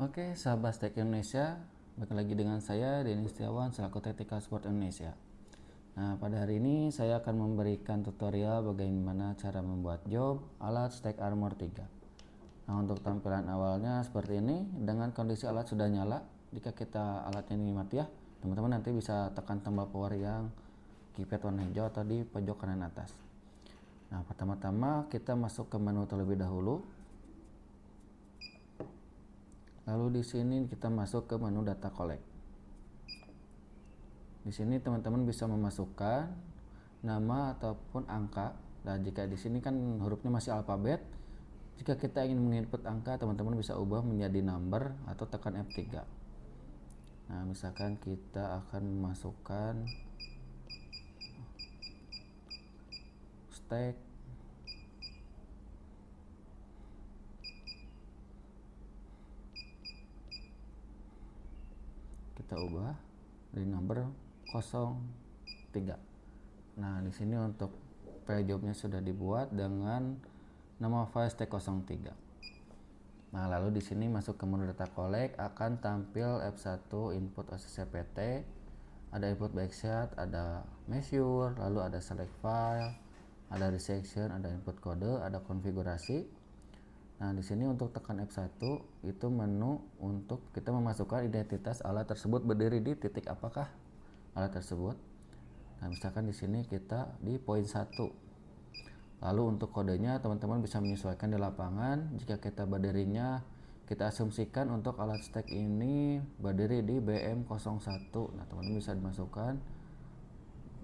Oke, sahabat Stek Indonesia, balik lagi dengan saya Denny Setiawan selaku Tactical Sport Indonesia. Nah, pada hari ini saya akan memberikan tutorial bagaimana cara membuat job alat Stek Armor 3. Nah, untuk tampilan awalnya seperti ini dengan kondisi alat sudah nyala. Jika kita alatnya ini mati ya, teman-teman nanti bisa tekan tombol power yang keypad warna hijau atau di pojok kanan atas. Nah, pertama-tama kita masuk ke menu terlebih dahulu. Lalu di sini kita masuk ke menu data collect. Di sini teman-teman bisa memasukkan nama ataupun angka. Dan jika di sini kan hurufnya masih alfabet, jika kita ingin menginput angka, teman-teman bisa ubah menjadi number atau tekan F3. Nah, misalkan kita akan memasukkan stack kita ubah dari number 03. Nah, di sini untuk file jobnya sudah dibuat dengan nama file stack 03. Nah, lalu di sini masuk ke menu data collect akan tampil F1 input OCCPT, ada input backshot, ada measure, lalu ada select file, ada resection, ada input kode, ada konfigurasi. Nah, di sini untuk tekan F1 itu menu untuk kita memasukkan identitas alat tersebut berdiri di titik apakah alat tersebut. Nah, misalkan di sini kita di poin 1. Lalu untuk kodenya teman-teman bisa menyesuaikan di lapangan. Jika kita berdirinya kita asumsikan untuk alat stack ini berdiri di BM01. Nah, teman-teman bisa dimasukkan.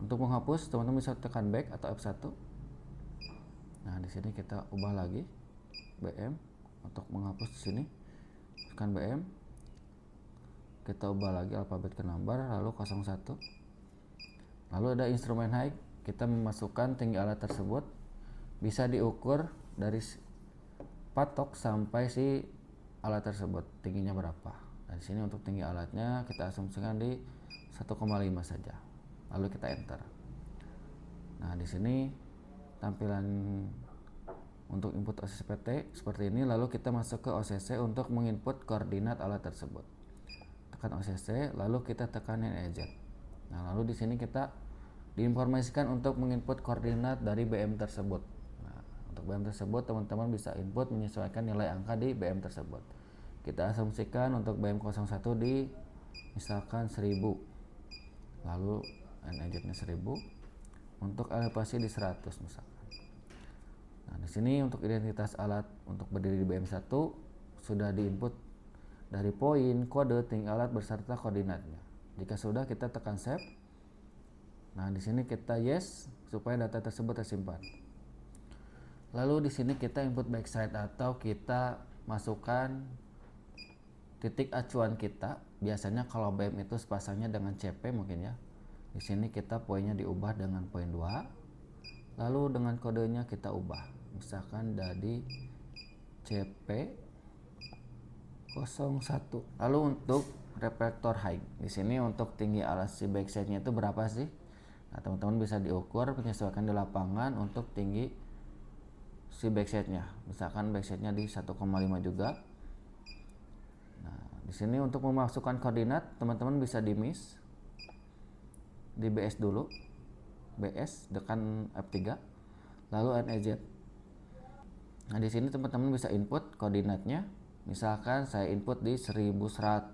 Untuk menghapus teman-teman bisa tekan back atau F1. Nah, di sini kita ubah lagi BM untuk menghapus di sini. Tekan BM. Kita ubah lagi alfabet ke number lalu 01. Lalu ada instrumen height, kita memasukkan tinggi alat tersebut. Bisa diukur dari patok sampai si alat tersebut tingginya berapa. Nah, di sini untuk tinggi alatnya kita asumsikan di 1,5 saja. Lalu kita enter. Nah, di sini tampilan untuk input OCCPT seperti ini. Lalu kita masuk ke OCC untuk menginput koordinat alat tersebut. Tekan OCC, lalu kita tekan NEZ. Nah, lalu di sini kita diinformasikan untuk menginput koordinat dari BM tersebut. Nah, untuk BM tersebut teman-teman bisa input menyesuaikan nilai angka di BM tersebut. Kita asumsikan untuk BM01 di misalkan 1000. Lalu NEZ-nya 1000. Untuk elevasi di 100 misalkan. Nah, di sini untuk identitas alat untuk berdiri di BM1 sudah diinput dari poin, kode, tinggi alat beserta koordinatnya. Jika sudah kita tekan save. Nah, di sini kita yes supaya data tersebut tersimpan. Lalu di sini kita input backside atau kita masukkan titik acuan kita. Biasanya kalau BM itu sepasangnya dengan CP mungkin ya. Di sini kita poinnya diubah dengan poin 2. Lalu dengan kodenya kita ubah. Misalkan dari CP 01. Lalu untuk reflector height, di sini untuk tinggi alat si backside-nya itu berapa sih? Nah, teman-teman bisa diukur menyesuaikan di lapangan untuk tinggi si backside-nya. Misalkan backside-nya di 1,5 juga. Nah, di sini untuk memasukkan koordinat, teman-teman bisa di miss di BS dulu. BS tekan F3. Lalu NEZ. Nah, di sini teman-teman bisa input koordinatnya. Misalkan saya input di 1100.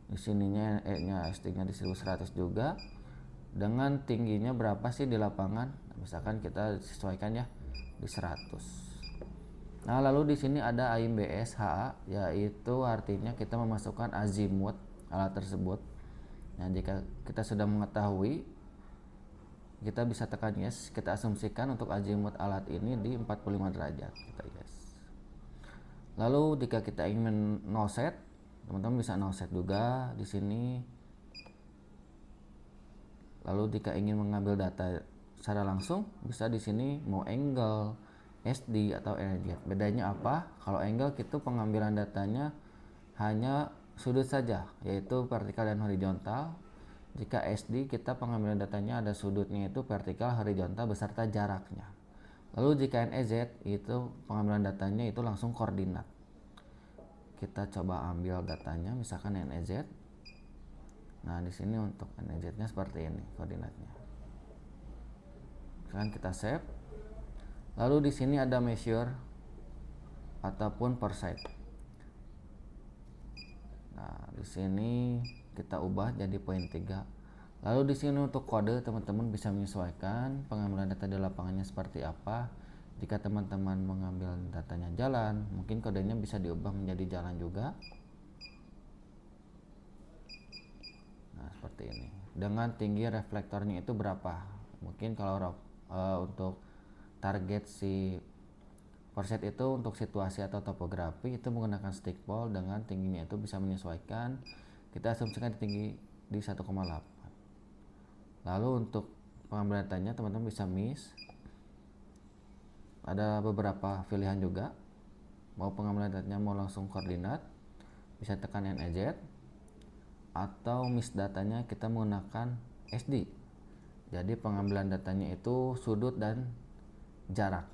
Di sininya E-nya ST-nya di 1100 juga. Dengan tingginya berapa sih di lapangan? Nah, misalkan kita sesuaikan ya di 100. Nah, lalu di sini ada AIM BS HA, yaitu artinya kita memasukkan azimut alat tersebut. Nah, jika kita sudah mengetahui, kita bisa tekan yes. Kita asumsikan untuk azimut alat ini di 45 derajat. Kita yes. Lalu jika kita ingin no set, teman-teman bisa no set juga di sini. Lalu jika ingin mengambil data secara langsung, bisa di sini mau angle, SD atau NZ. Bedanya apa? Kalau angle itu pengambilan datanya hanya sudut saja, yaitu vertikal dan horizontal. Jika SD kita pengambilan datanya ada sudutnya itu vertikal, horizontal beserta jaraknya. Lalu jika NEZ itu pengambilan datanya itu langsung koordinat. kita coba ambil datanya, misalkan NEZ. Nah, di sini untuk NEZ-nya seperti ini koordinatnya. Sekarang kita save. Lalu di sini ada measure ataupun per site. Nah, di sini kita ubah jadi poin 3. Lalu di sini untuk kode, teman-teman bisa menyesuaikan pengambilan data di lapangannya seperti apa. Jika teman-teman mengambil datanya jalan, mungkin kodenya bisa diubah menjadi jalan juga. Nah, seperti ini. Dengan tinggi reflektornya itu berapa? Mungkin kalau untuk target si perset itu untuk situasi atau topografi itu menggunakan stick pole dengan tingginya itu bisa menyesuaikan. Kita asumsikan tinggi di 1,8. Lalu untuk pengambilan datanya teman-teman bisa miss. Ada beberapa pilihan juga. Mau pengambilan datanya mau langsung koordinat, bisa tekan NEZ. Atau miss datanya kita menggunakan SD. Jadi pengambilan datanya itu sudut dan jarak.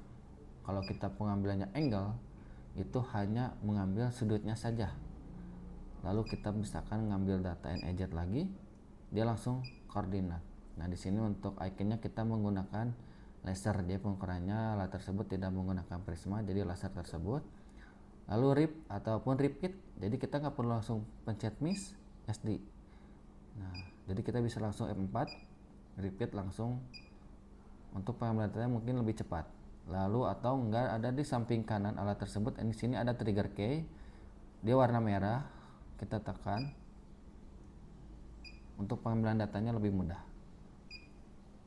Kalau kita pengambilannya angle, itu hanya mengambil sudutnya saja. Lalu kita misalkan ngambil data NEZ lagi, dia langsung koordinat. Nah, di sini untuk iconnya kita menggunakan laser. Dia pengukurannya laser tersebut tidak menggunakan prisma, jadi laser tersebut. Lalu rip ataupun repeat, jadi kita nggak perlu langsung pencet miss SD. Nah, jadi kita bisa langsung F4, repeat langsung. Untuk pengambilan datanya mungkin lebih cepat. Lalu atau enggak, ada di samping kanan alat tersebut. Di sini ada trigger key, dia warna merah. Kita tekan. Untuk pengambilan datanya lebih mudah.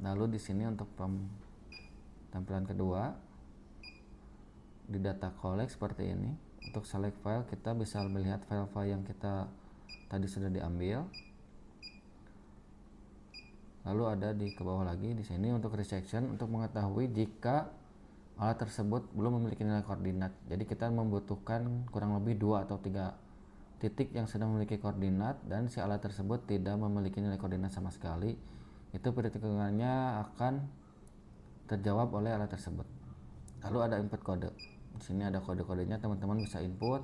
Lalu di sini untuk tampilan kedua di data collect seperti ini. Untuk select file kita bisa melihat file-file yang kita tadi sudah diambil. Lalu ada di ke bawah lagi di sini untuk resection untuk mengetahui jika alat tersebut belum memiliki nilai koordinat. Jadi kita membutuhkan kurang lebih 2 atau 3 titik yang sudah memiliki koordinat dan si alat tersebut tidak memiliki nilai koordinat sama sekali. Itu perhitungannya akan terjawab oleh alat tersebut. Lalu ada input kode. Di sini ada kode-kodenya, teman-teman bisa input.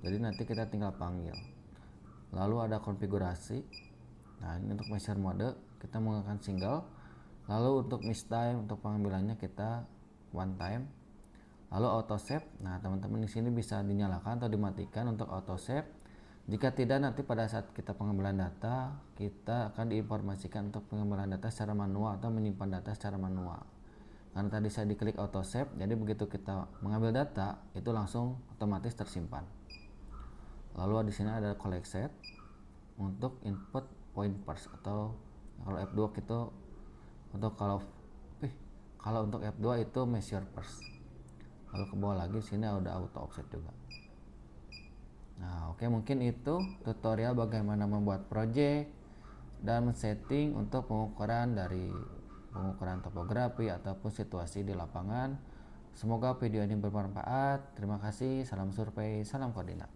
Jadi nanti kita tinggal panggil. Lalu ada konfigurasi. Nah, ini untuk measure mode kita menggunakan single. Lalu untuk miss time untuk pengambilannya kita one time. Lalu auto save. Nah, teman-teman di sini bisa dinyalakan atau dimatikan untuk auto save. Jika tidak, nanti pada saat kita pengambilan data, kita akan diinformasikan untuk pengambilan data secara manual atau menyimpan data secara manual. Karena tadi saya diklik auto save, jadi begitu kita mengambil data, itu langsung otomatis tersimpan. Lalu di sini ada collect set untuk input point first, atau kalau F2 itu untuk kalau untuk F2 itu measure first. Lalu ke bawah lagi sini ada auto offset juga. Nah, oke, mungkin itu tutorial bagaimana membuat project dan setting untuk pengukuran topografi ataupun situasi di lapangan. Semoga video ini bermanfaat. Terima kasih. Salam survei, salam koordinat.